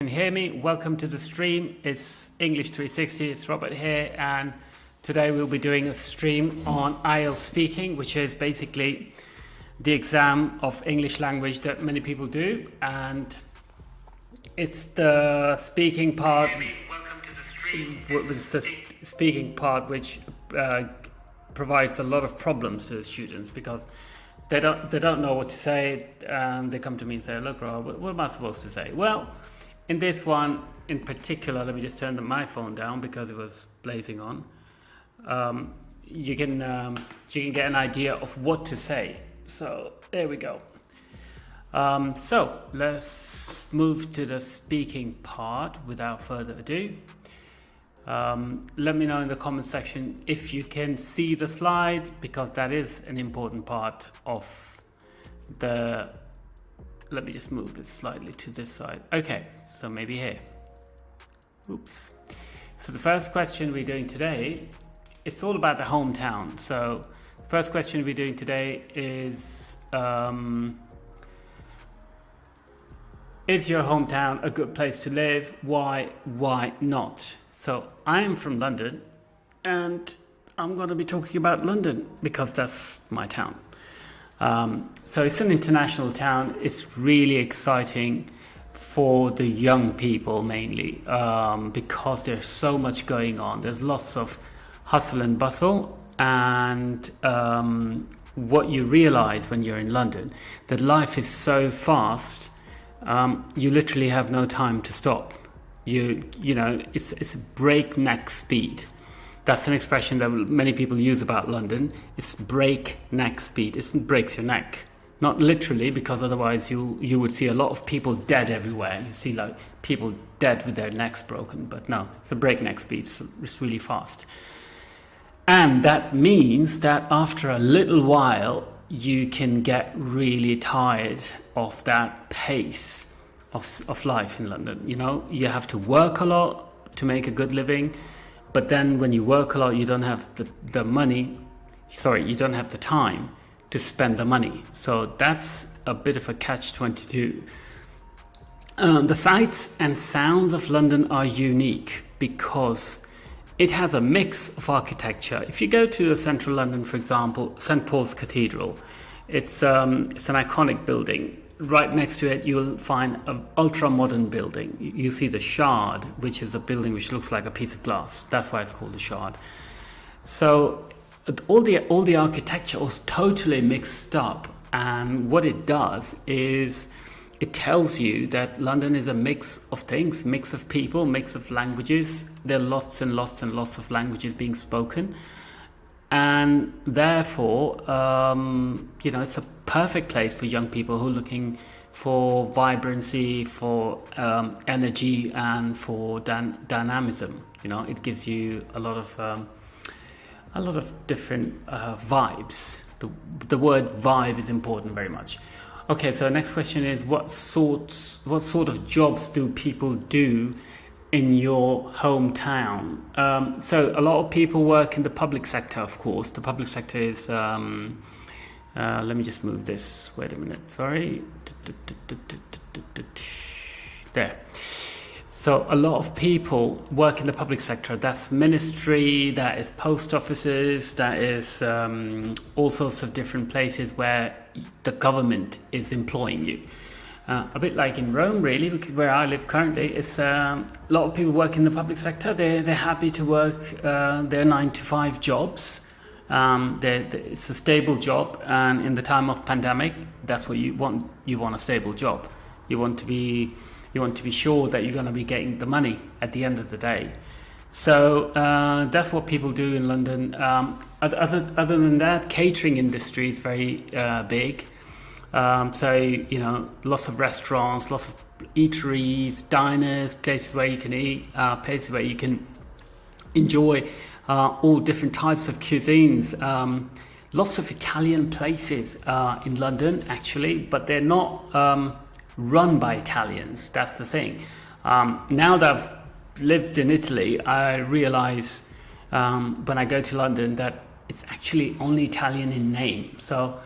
Can you hear me? Welcome to the stream. It's English 360. It's Robert here, and today we'll be doing a stream on IELTS speaking, which is basically the exam of English language that many people do, and it's the speaking part. Welcome to the stream. It's the speaking part which provides a lot of problems to the students because they don't know what to say, and they come to me and say, "Look, Rob, what am I supposed to say?" Well, in this one in particular, let me just turn my phone down because it was blazing on. You can get an idea of what to say. So there we go. So let's move to the speaking part without further ado. Let me know in the comment section if you can see the slides, because that is an important part of the. Let me just move it slightly to this side. Okay, so maybe here. Oops. So the first question we're doing today, it's all about the hometown. So the first question we're doing today is your hometown a good place to live? Why not? So I am from London, and I'm going to be talking about London because that's my town. So it's an international town. It's really exciting for the young people mainly, because there's so much going on. There's lots of hustle and bustle, and what you realize when you're in London, that life is so fast, you literally have no time to stop. You know, it's breakneck speed. That's an expression that many people use about London. It's breakneck speed. It breaks your neck. Not literally, because otherwise you would see a lot of people dead everywhere. You see like people dead with their necks broken, but no, it's a breakneck speed. So it's really fast. And that means that after a little while, you can get really tired of that pace of life in London. You know, you have to work a lot to make a good living. But then when you work a lot, you don't have the money, you don't have the time to spend the money. So that's a bit of a catch-22. The sights and sounds of London are unique because it has a mix of architecture. If you go to central London, for example, St. Paul's Cathedral, it's an iconic building. Right next to it, you'll find an ultra-modern building. You see the Shard, which is a building which looks like a piece of glass. That's why it's called the Shard. So all the architecture was totally mixed up. And what it does is it tells you that London is a mix of things, mix of people, mix of languages. There are lots and lots and lots of languages being spoken. And therefore, it's a perfect place for young people who are looking for vibrancy, for energy, and for dynamism. You know, it gives you a lot of different vibes. The word vibe is important very much. Okay, so next question is what sort of jobs do people do in your hometown? So a lot of people work in the public sector, of course. The public sector is, let me just move this, wait a minute, sorry. There. So a lot of people work in the public sector. That's ministry, that is post offices, that is all sorts of different places where the government is employing you. A bit like in Rome, really, where I live currently. It's a lot of people work in the public sector. They're happy to work their 9-to-5 jobs. It's a stable job, and in the time of pandemic, that's what you want. You want a stable job. You want to be sure that you're going to be getting the money at the end of the day. So that's what people do in London. Other than that, catering industry is very big. So, you know, lots of restaurants, lots of eateries, diners, places where you can eat, places where you can enjoy all different types of cuisines. Lots of Italian places in London, actually, but they're not run by Italians. That's the thing. Now that I've lived in Italy, I realize when I go to London that it's actually only Italian in name. So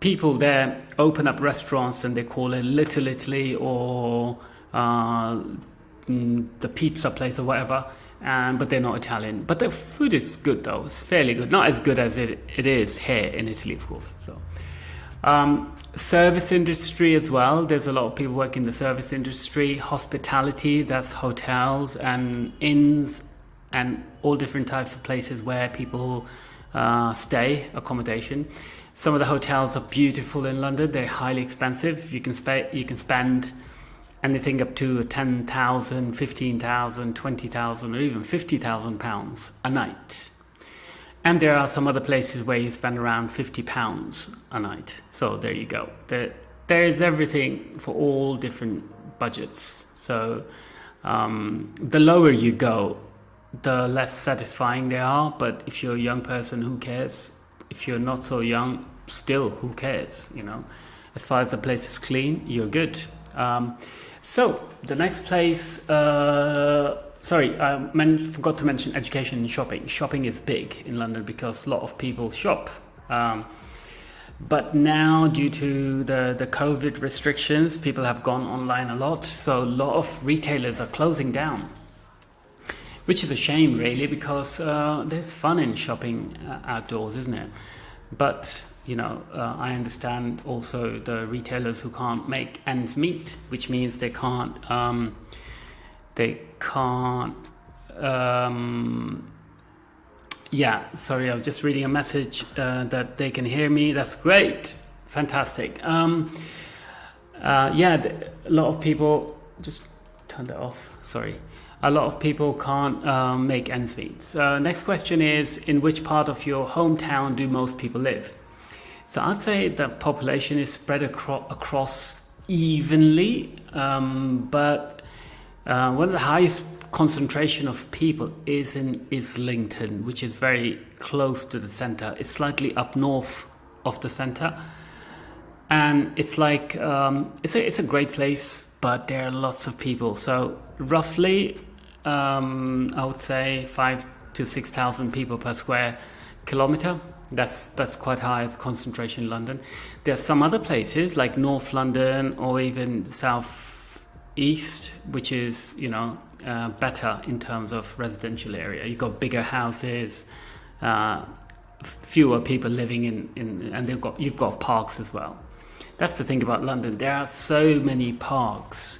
people there open up restaurants and they call it Little Italy or uh, the pizza place or whatever, but they're not Italian. But the food is good though. It's fairly good. Not as good as it is here in Italy, of course. So, service industry as well. There's a lot of people working in the service industry. Hospitality, that's hotels and inns and all different types of places where people stay, accommodation. Some of the hotels are beautiful in London. They're highly expensive. You can spend anything up to 10,000, 15,000, 20,000, or even 50,000 pounds a night. And there are some other places where you spend around 50 pounds a night. So there you go. There is everything for all different budgets. So the lower you go, the less satisfying they are. But if you're a young person, who cares? If you're not so young, still, who cares? You know, as far as the place is clean, you're good. So the next place, forgot to mention education and shopping. Shopping is big in London because a lot of people shop. But now, due to the COVID restrictions, people have gone online a lot. So a lot of retailers are closing down, which is a shame, really, because there's fun in shopping outdoors, isn't it? But you know, I understand also the retailers who can't make ends meet, which means they can't. Yeah, sorry, I was just reading a message that they can hear me. That's great, fantastic. A lot of people just turned it off. Sorry. A lot of people can't make ends meet. So next question is, in which part of your hometown do most people live? So I'd say the population is spread across evenly, but one of the highest concentration of people is in Islington, which is very close to the centre. It's slightly up north of the centre, and it's like it's a great place, but there are lots of people. So roughly, I would say 5,000 to 6,000 people per square kilometre. That's quite high as concentration in London. There's some other places like North London or even South East, which is, you know, better in terms of residential area. You've got bigger houses, fewer people living in and you've got parks as well. That's the thing about London. There are so many parks.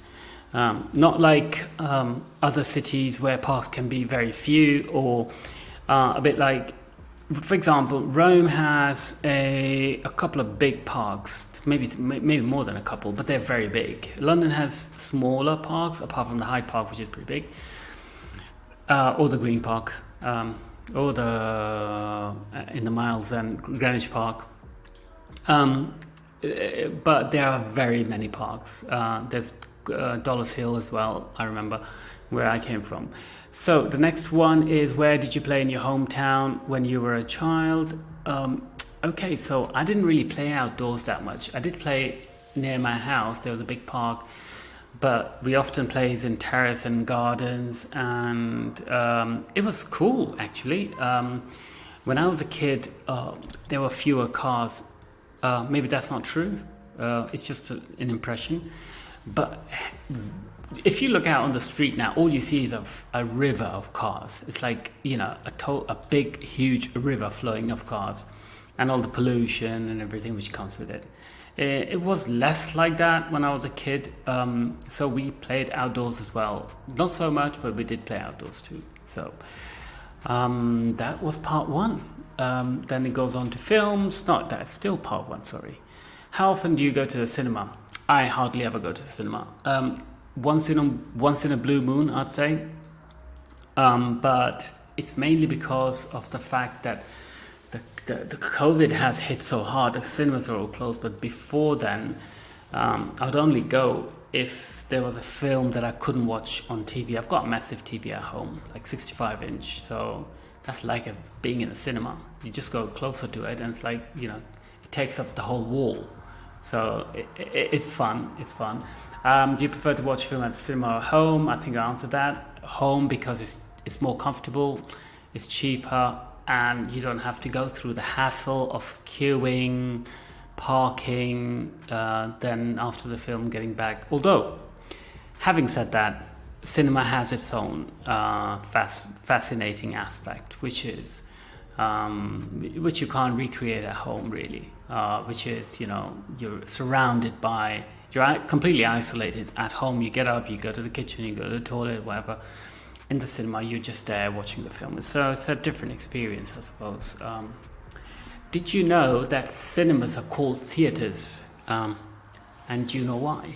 Not like other cities where parks can be very few, or a bit like, for example, Rome has a couple of big parks, maybe more than a couple, but they're very big. London has smaller parks, apart from the Hyde Park, which is pretty big, or the Green Park, or the in the Miles and Greenwich Park. But there are very many parks. There's Dollars Hill as well, I remember, where I came from. So the next one is, where did you play in your hometown when you were a child? Okay, so I didn't really play outdoors that much. I did play near my house. There was a big park, but we often played in terrace and gardens, and it was cool, actually. When I was a kid, there were fewer cars. Maybe that's not true. It's just an impression. But if you look out on the street now, all you see is a river of cars. It's like, you know, a big, huge river flowing of cars, and all the pollution and everything which comes with it. It was less like that when I was a kid. So we played outdoors as well. Not so much, but we did play outdoors too. So that was part one. Then it goes on to films. No, that's still part one, sorry. How often do you go to the cinema? I hardly ever go to the cinema. Once in a blue moon, I'd say. But it's mainly because of the fact that the COVID has hit so hard. The cinemas are all closed. But before then, I'd only go if there was a film that I couldn't watch on TV. I've got a massive TV at home, like 65-inch. So that's like being in a cinema. You just go closer to it, and it's like, you know, it takes up the whole wall. So it's fun. It's fun. Do you prefer to watch film at the cinema or home? I think I answered that. Home, because it's more comfortable, it's cheaper, and you don't have to go through the hassle of queuing, parking, then after the film getting back. Although Having said that, cinema has its own fascinating aspect, which is which you can't recreate at home really, which is, you're surrounded by, you're completely isolated. At home, you get up, you go to the kitchen, you go to the toilet, whatever. In the cinema, you're just there watching the film. So it's a different experience, I suppose. Did you know that cinemas are called theatres? And do you know why?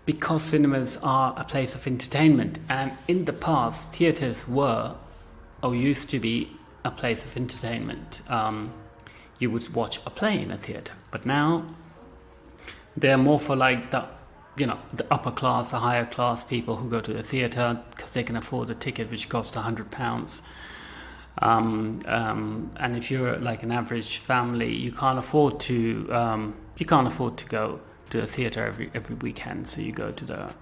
Because cinemas are a place of entertainment, and in the past, theatres were, or used to be, a place of entertainment. You would watch a play in a theatre, but now they're more for like the upper class, the higher class people who go to the theatre because they can afford a ticket which costs £100. And if you're like an average family, you can't afford to go to a theatre every weekend. So you go to the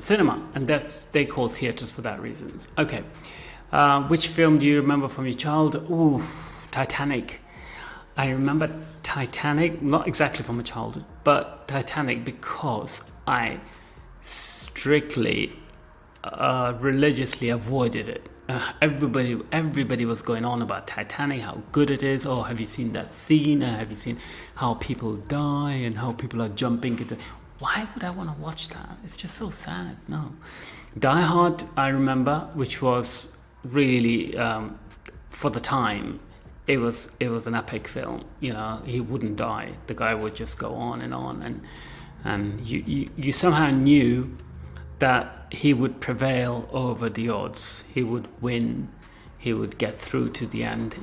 cinema, and they call theatres for that reasons. Okay, which film do you remember from your childhood? Ooh, Titanic. I remember Titanic, not exactly from my childhood, but Titanic because I strictly, religiously avoided it. Everybody was going on about Titanic, how good it is. Oh, have you seen that scene? Have you seen how people die and how people are jumping into? Why would I want to watch that? It's just so sad. No. Die Hard, I remember, which was really, for the time, it was an epic film. He wouldn't die. The guy would just go on, and you somehow knew that he would prevail over the odds. He would win. He would get through to the end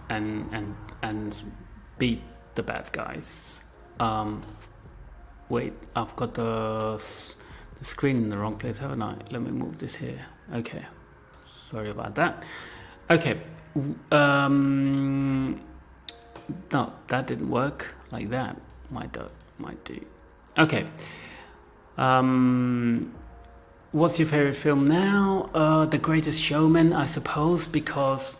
and beat the bad guys. Wait, I've got the screen in the wrong place, haven't I? Let me move this here. Okay, sorry about that. Okay, no, that didn't work like that. Might do. Okay. What's your favorite film now? The Greatest Showman, I suppose, because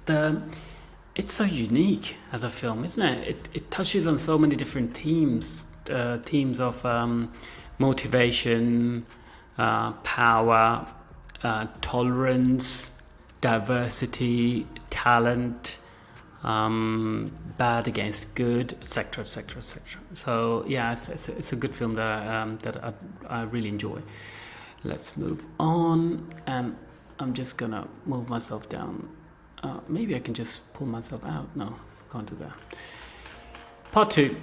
it's so unique as a film, isn't it? It touches on so many different themes of motivation, power, tolerance, diversity, talent, bad against good, etc., etc., etc. So yeah, it's a good film that I really enjoy. Let's move on, and I'm just gonna move myself down. Maybe I can just pull myself out. No, can't do that. Part 2.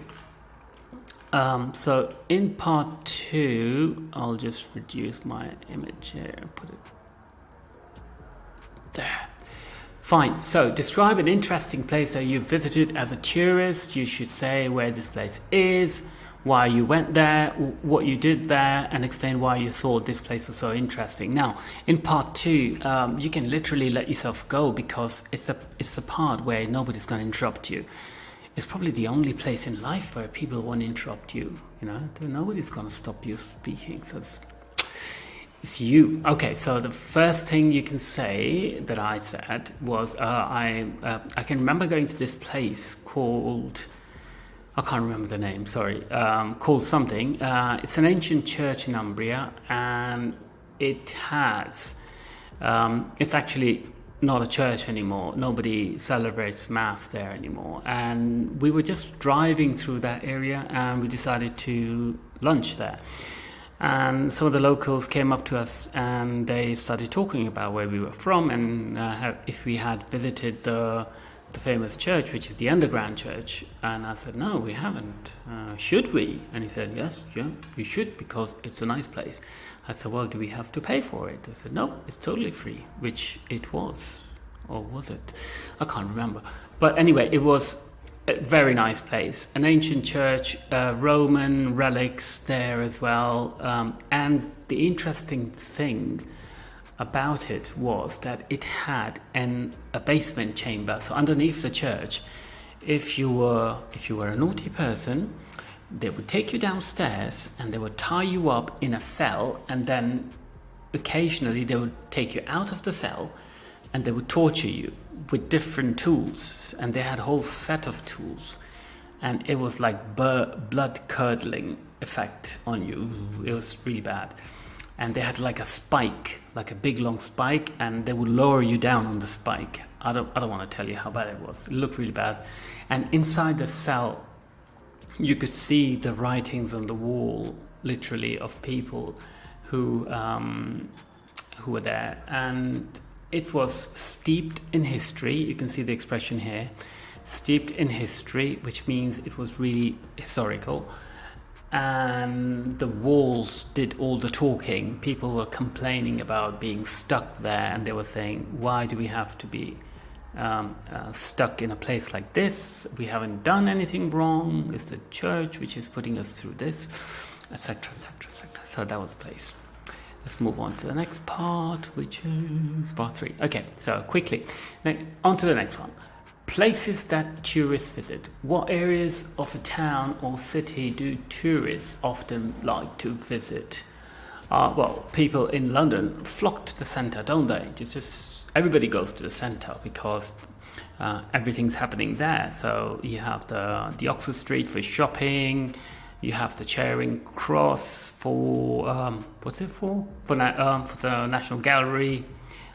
So in part 2, I'll just reduce my image here and put it there. Fine. So describe an interesting place that you visited as a tourist. You should say where this place is, why you went there, what you did there, and explain why you thought this place was so interesting. Now, in part 2, you can literally let yourself go because it's a part where nobody's going to interrupt you. It's probably the only place in life where people won't interrupt you. Nobody's going to stop you speaking. So it's you. Okay, so the first thing you can say that I said was I can remember going to this place called, I can't remember the name, sorry, called something. It's an ancient church in Umbria, and it has, it's actually not a church anymore. Nobody celebrates Mass there anymore. And we were just driving through that area, and we decided to lunch there. And some of the locals came up to us, and they started talking about where we were from, and if we had visited the famous church, which is the underground church. And I said, no, we haven't. Should we? And he said, yes, yeah, you should, because it's a nice place. I said, well, do we have to pay for it? They said, no, it's totally free, which it was. Or was it? I can't remember. But anyway, it was a very nice place. An ancient church, Roman relics there as well. And the interesting thing about it was that it had a basement chamber. So underneath the church, if you were a naughty person, they would take you downstairs and they would tie you up in a cell, and then occasionally they would take you out of the cell and they would torture you with different tools, and they had a whole set of tools, and it was like blood curdling. effect on you. It was really bad. And they had like a spike, like a big long spike, and they would lower you down on the spike. I don't want to tell you how bad it was. It looked really bad. And inside the cell, you could see the writings on the wall, literally, of people who were there. And it was steeped in history. You can see the expression here, steeped in history, which means it was really historical. And the walls did all the talking. People were complaining about being stuck there, and they were saying, why do we have to be stuck in a place like this? We haven't done anything wrong. It's the church which is putting us through this, etc., etc., etc. So that was the place. Let's move on to the next part, which is part 3. Okay, so quickly, now on to the next one. Places that tourists visit. What areas of a town or city do tourists often like to visit? Well, people in London flock to the centre, don't they? Just everybody goes to the centre because everything's happening there. So you have the Oxford Street for shopping. You have the Charing Cross for what's it for? For the National Gallery,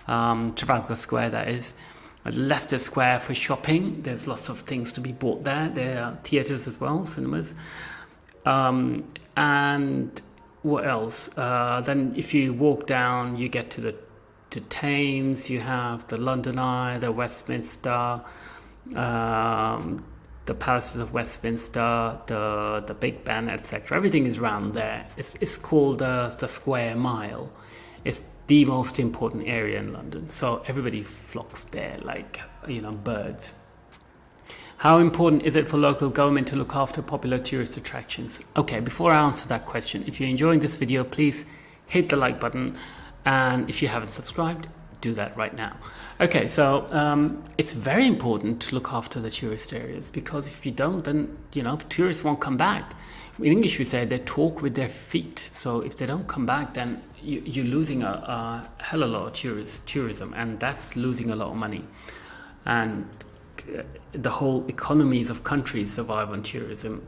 Trafalgar Square, that is. Leicester Square for shopping. There's lots of things to be bought there. There are theatres as well, cinemas. And what else? Then if you walk down, you get to Thames. You have the London Eye, the Westminster, the Palaces of Westminster, the Big Ben, etc. Everything is around there. It's called the Square Mile. It's the most important area in London, so everybody flocks there like, birds. How important is it for local government to look after popular tourist attractions? Okay, before I answer that question, if you're enjoying this video, please hit the like button, and if you haven't subscribed, do that right now. Okay, so it's very important to look after the tourist areas, because if you don't, then tourists won't come back. In English we say they talk with their feet. So if they don't come back, then you're losing a hell of a lot of tourism, and that's losing a lot of money. And the whole economies of countries survive on tourism.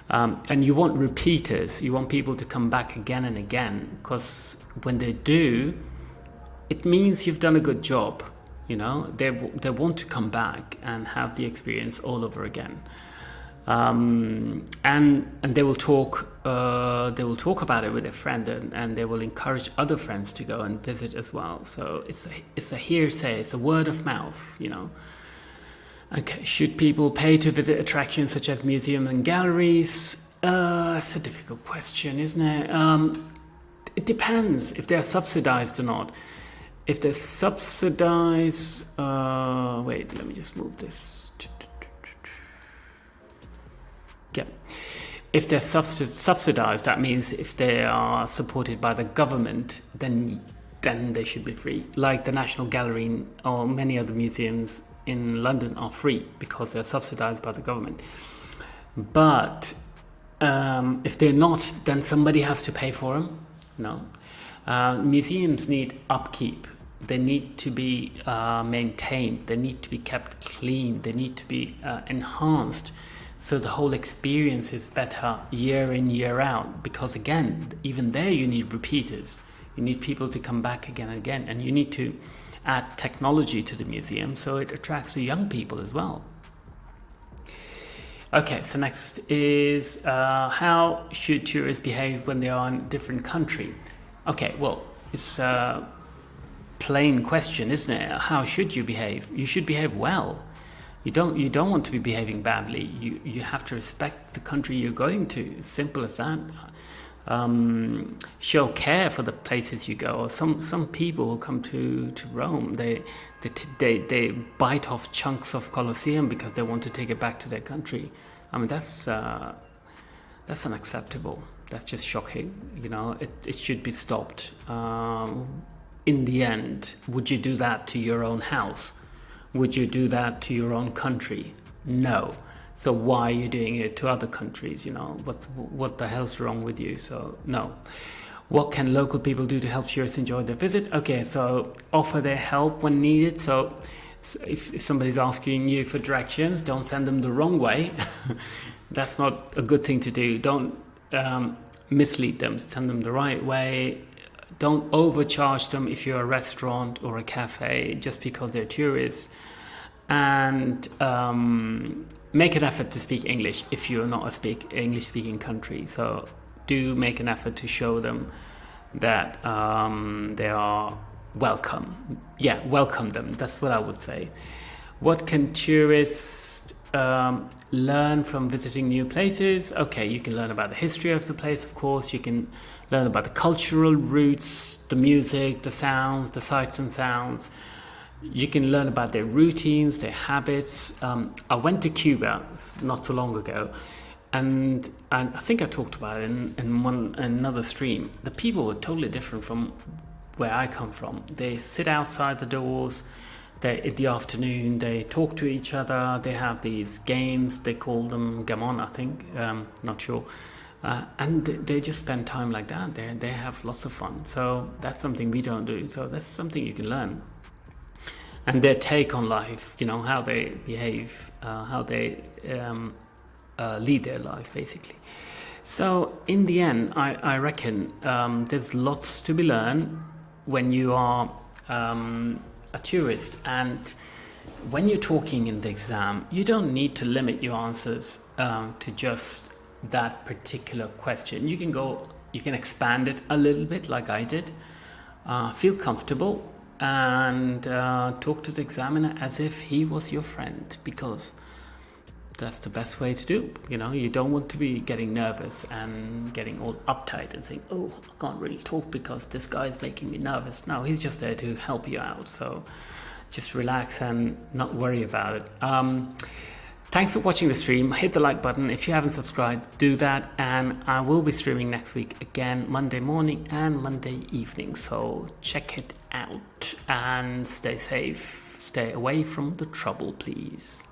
And you want repeaters. You want people to come back again and again, because when they do, it means you've done a good job. They want to come back and have the experience all over again. And they will talk about it with their friend, and they will encourage other friends to go and visit as well. So it's a hearsay, it's a word of mouth, Okay, should people pay to visit attractions such as museums and galleries? It's a difficult question, isn't it? It depends if they're subsidized or not. If they're subsidized, wait, let me just move this. Yeah. If they're subsidized, that means if they are supported by the government, then they should be free. Like the National Gallery or many other museums in London are free because they're subsidized by the government. But if they're not, then somebody has to pay for them. No. Museums need upkeep. They need to be maintained. They need to be kept clean. They need to be enhanced, so the whole experience is better year in, year out. Because again, even there you need repeaters. You need people to come back again and again, and you need to add technology to the museum so it attracts the young people as well. Okay, so next is how should tourists behave when they are in a different country? Okay, well, it's a plain question, isn't it? How should you behave? You should behave well. You don't want to be behaving badly. You have to respect the country you're going to. Simple as that. Show care for the places you go. Some people who come to Rome, they bite off chunks of Colosseum because they want to take it back to their country. I mean, that's unacceptable. That's just shocking. It should be stopped. In the end, would you do that to your own house? Would you do that to your own country? No. So why are you doing it to other countries? What the hell's wrong with you? So no. What can local people do to help tourists enjoy their visit? Okay, so offer their help when needed. So if somebody's asking you for directions, don't send them the wrong way. that's not a good thing to do. Don't mislead them. Send them the right way. Don't overcharge them if you're a restaurant or a cafe just because they're tourists. And make an effort to speak English if you're not a English-speaking country. So do make an effort to show them that they are welcome. Yeah, welcome them. That's what I would say. What can tourists learn from visiting new places? Okay, you can learn about the history of the place, of course. You can learn about the cultural roots, the music, the sounds, the sights and sounds. You can learn about their routines, their habits. I went to Cuba not so long ago, and I think I talked about it in another stream. The people were totally different from where I come from. They sit outside the doors. In the afternoon, they talk to each other. They have these games. They call them gamon, I think. Not sure. And they just spend time like that. They have lots of fun. So that's something we don't do. So that's something you can learn. And their take on life, how they behave, how they lead their lives, basically. So in the end, I reckon there's lots to be learned when you are a tourist. And when you're talking in the exam, you don't need to limit your answers to just that particular question. You can expand it a little bit like I did. Feel comfortable and talk to the examiner as if he was your friend, because that's the best way to do. You don't want to be getting nervous and getting all uptight and saying, oh, I can't really talk because this guy is making me nervous. No, he's just there to help you out. So just relax and not worry about it. Thanks for watching the stream. Hit the like button. If you haven't subscribed, do that. And I will be streaming next week again, Monday morning and Monday evening. So check it out and stay safe. Stay away from the trouble, please.